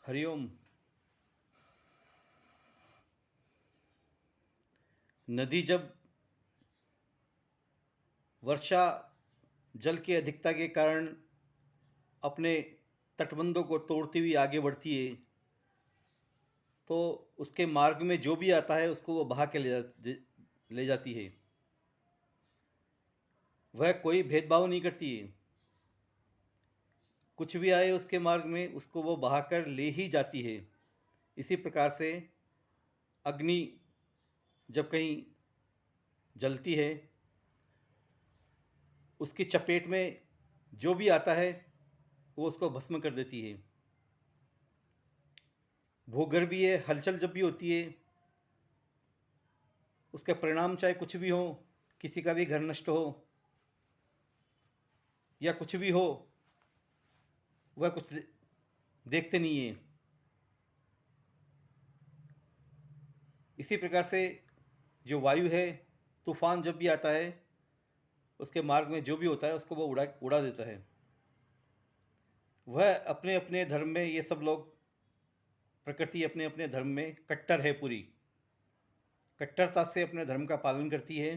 हरिओम। नदी जब वर्षा जल की अधिकता के कारण अपने तटबंधों को तोड़ती हुई आगे बढ़ती है, तो उसके मार्ग में जो भी आता है उसको वो बहा के ले जाती है। वह कोई भेदभाव नहीं करती है। कुछ भी आए उसके मार्ग में उसको वो बहाकर ले ही जाती है। इसी प्रकार से अग्नि जब कहीं जलती है, उसकी चपेट में जो भी आता है वो उसको भस्म कर देती है। भूगर्भीय हलचल जब भी होती है, उसके परिणाम चाहे कुछ भी हो, किसी का भी घर नष्ट हो या कुछ भी हो, वह कुछ देखते नहीं है। इसी प्रकार से जो वायु है, तूफान जब भी आता है उसके मार्ग में जो भी होता है उसको वो उड़ा उड़ा देता है। वह अपने अपने धर्म में, ये सब लोग, प्रकृति अपने अपने धर्म में कट्टर है, पूरी कट्टरता से अपने धर्म का पालन करती है।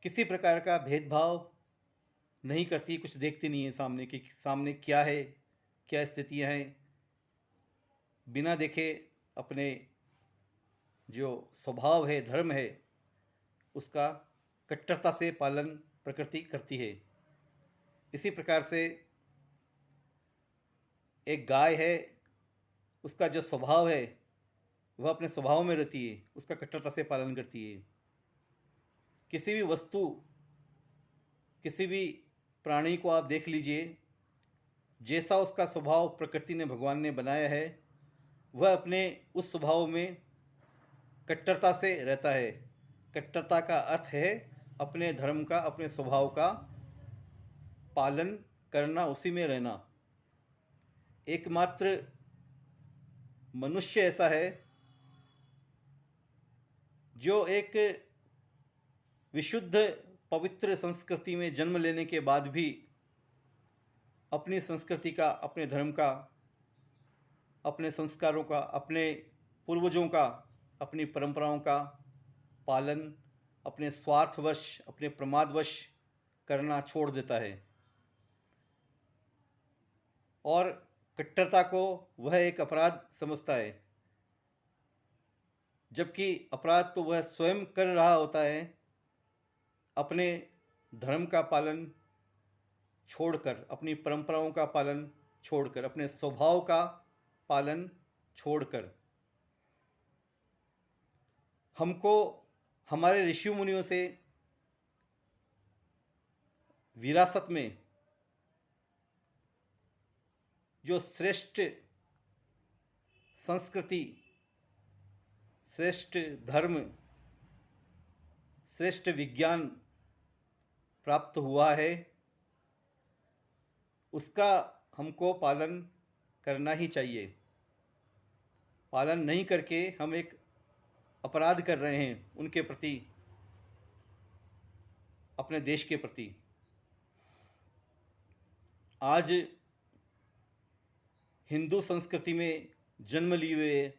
किसी प्रकार का भेदभाव नहीं करती, कुछ देखती नहीं है सामने की, सामने क्या है, क्या स्थितियां हैं। बिना देखे अपने जो स्वभाव है, धर्म है, उसका कट्टरता से पालन प्रकृति करती है। इसी प्रकार से एक गाय है, उसका जो स्वभाव है वह अपने स्वभाव में रहती है, उसका कट्टरता से पालन करती है। किसी भी वस्तु, किसी भी प्राणी को आप देख लीजिए, जैसा उसका स्वभाव प्रकृति ने, भगवान ने बनाया है, वह अपने उस स्वभाव में कट्टरता से रहता है। कट्टरता का अर्थ है अपने धर्म का, अपने स्वभाव का पालन करना, उसी में रहना। एकमात्र मनुष्य ऐसा है जो एक विशुद्ध पवित्र संस्कृति में जन्म लेने के बाद भी अपनी संस्कृति का, अपने धर्म का, अपने संस्कारों का, अपने पूर्वजों का, अपनी परंपराओं का पालन अपने स्वार्थवश, अपने प्रमादवश करना छोड़ देता है। और कट्टरता को वह एक अपराध समझता है, जबकि अपराध तो वह स्वयं कर रहा होता है, अपने धर्म का पालन छोड़कर, अपनी परंपराओं का पालन छोड़कर, अपने स्वभाव का पालन छोड़कर। हमको हमारे ऋषि मुनियों से विरासत में जो श्रेष्ठ संस्कृति, श्रेष्ठ धर्म, श्रेष्ठ विज्ञान प्राप्त हुआ है, उसका हमको पालन करना ही चाहिए। पालन नहीं करके हम एक अपराध कर रहे हैं उनके प्रति, अपने देश के प्रति। आज हिंदू संस्कृति में जन्म लिए हुए,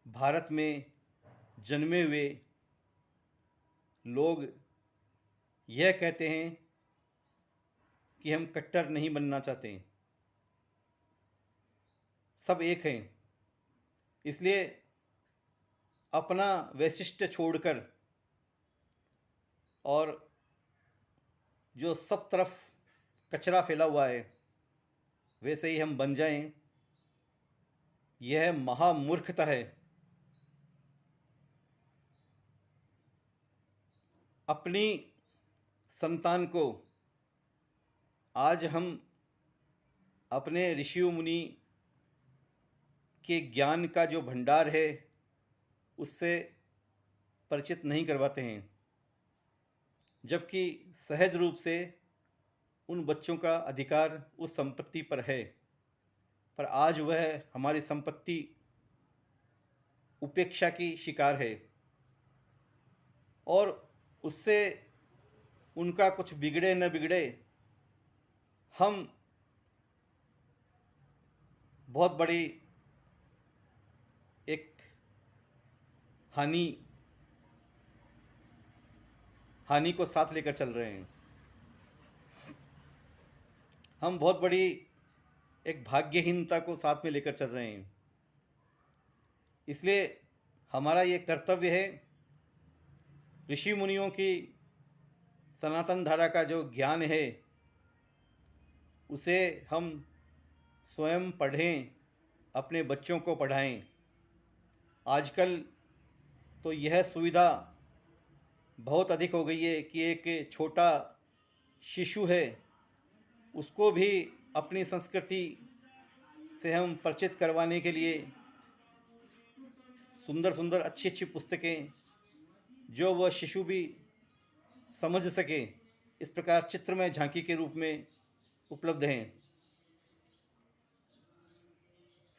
भारत में जन्मे हुए लोग यह कहते हैं कि हम कट्टर नहीं बनना चाहते, सब एक हैं। इसलिए अपना वैशिष्ट्य छोड़कर और जो सब तरफ कचरा फैला हुआ है वैसे ही हम बन जाएं, यह महामूर्खता है। अपनी संतान को आज हम अपने ऋषि मुनि के ज्ञान का जो भंडार है उससे परिचित नहीं करवाते हैं, जबकि सहज रूप से उन बच्चों का अधिकार उस संपत्ति पर है। पर आज वह हमारी संपत्ति उपेक्षा की शिकार है, और उससे उनका कुछ बिगड़े न बिगड़े, हम बहुत बड़ी एक हानि हानि को साथ लेकर चल रहे हैं। हम बहुत बड़ी एक भाग्यहीनता को साथ में लेकर चल रहे हैं। इसलिए हमारा ये कर्तव्य है, ऋषि मुनियों की सनातन धारा का जो ज्ञान है उसे हम स्वयं पढ़ें, अपने बच्चों को पढ़ाएं। आजकल तो यह सुविधा बहुत अधिक हो गई है कि एक छोटा शिशु है, उसको भी अपनी संस्कृति से हम परिचित करवाने के लिए सुंदर सुंदर अच्छी अच्छी पुस्तकें, जो वह शिशु भी समझ सके, इस प्रकार चित्रमय झांकी के रूप में उपलब्ध हैं।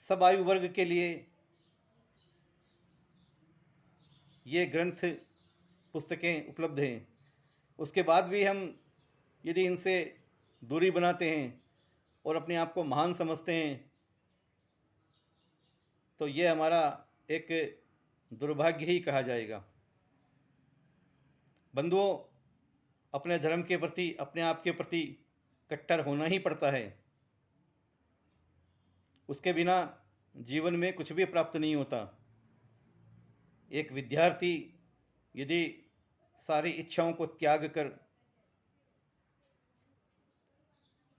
सब आयु वर्ग के लिए ये ग्रंथ पुस्तकें उपलब्ध हैं। उसके बाद भी हम यदि इनसे दूरी बनाते हैं और अपने आप को महान समझते हैं तो ये हमारा एक दुर्भाग्य ही कहा जाएगा। बंधुओं, अपने धर्म के प्रति, अपने आप के प्रति कट्टर होना ही पड़ता है। उसके बिना जीवन में कुछ भी प्राप्त नहीं होता। एक विद्यार्थी यदि सारी इच्छाओं को त्याग कर,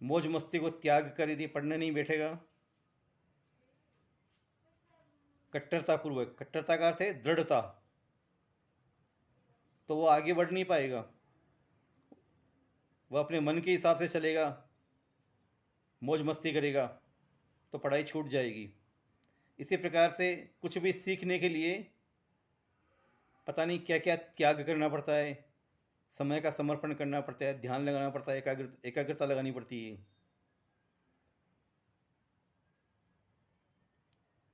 मौज मस्ती को त्याग कर यदि पढ़ने नहीं बैठेगा, कट्टरतापूर्वक, कट्टरता का अर्थ है दृढ़ता, तो वो आगे बढ़ नहीं पाएगा। वह अपने मन के हिसाब से चलेगा, मौज मस्ती करेगा, तो पढ़ाई छूट जाएगी। इसी प्रकार से कुछ भी सीखने के लिए पता नहीं क्या क्या त्याग करना पड़ता है, समय का समर्पण करना पड़ता है, ध्यान लगाना पड़ता है, एकाग्रता लगानी पड़ती है।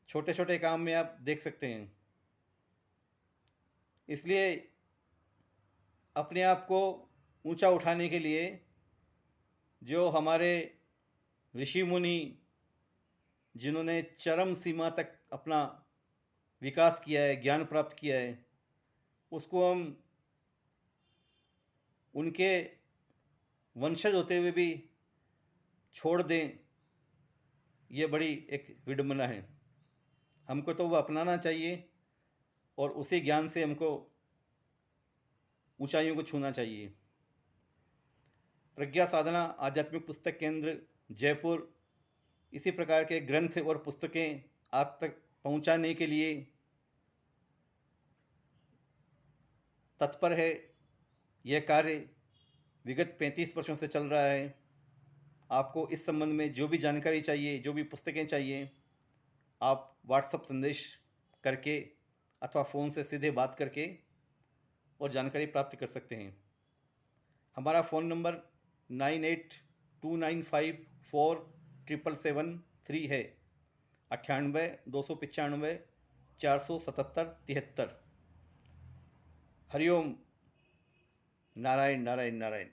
छोटे छोटे काम में आप देख सकते हैं। इसलिए अपने आप को ऊंचा उठाने के लिए जो हमारे ऋषि मुनि, जिन्होंने चरम सीमा तक अपना विकास किया है, ज्ञान प्राप्त किया है, उसको हम उनके वंशज होते हुए भी छोड़ दें, ये बड़ी एक विडंबना है। हमको तो वो अपनाना चाहिए और उसी ज्ञान से हमको ऊंचाइयों को छूना चाहिए। प्रज्ञा साधना आध्यात्मिक पुस्तक केंद्र, जयपुर, इसी प्रकार के ग्रंथ और पुस्तकें आप तक पहुंचाने के लिए तत्पर है। यह कार्य विगत 35 वर्षों से चल रहा है। आपको इस संबंध में जो भी जानकारी चाहिए, जो भी पुस्तकें चाहिए, आप व्हाट्सएप संदेश करके अथवा फ़ोन से सीधे बात करके और जानकारी प्राप्त कर सकते हैं। हमारा फ़ोन नंबर 9829547773 है, 98 295 477 73। हरिओम। नारायण नारायण नारायण।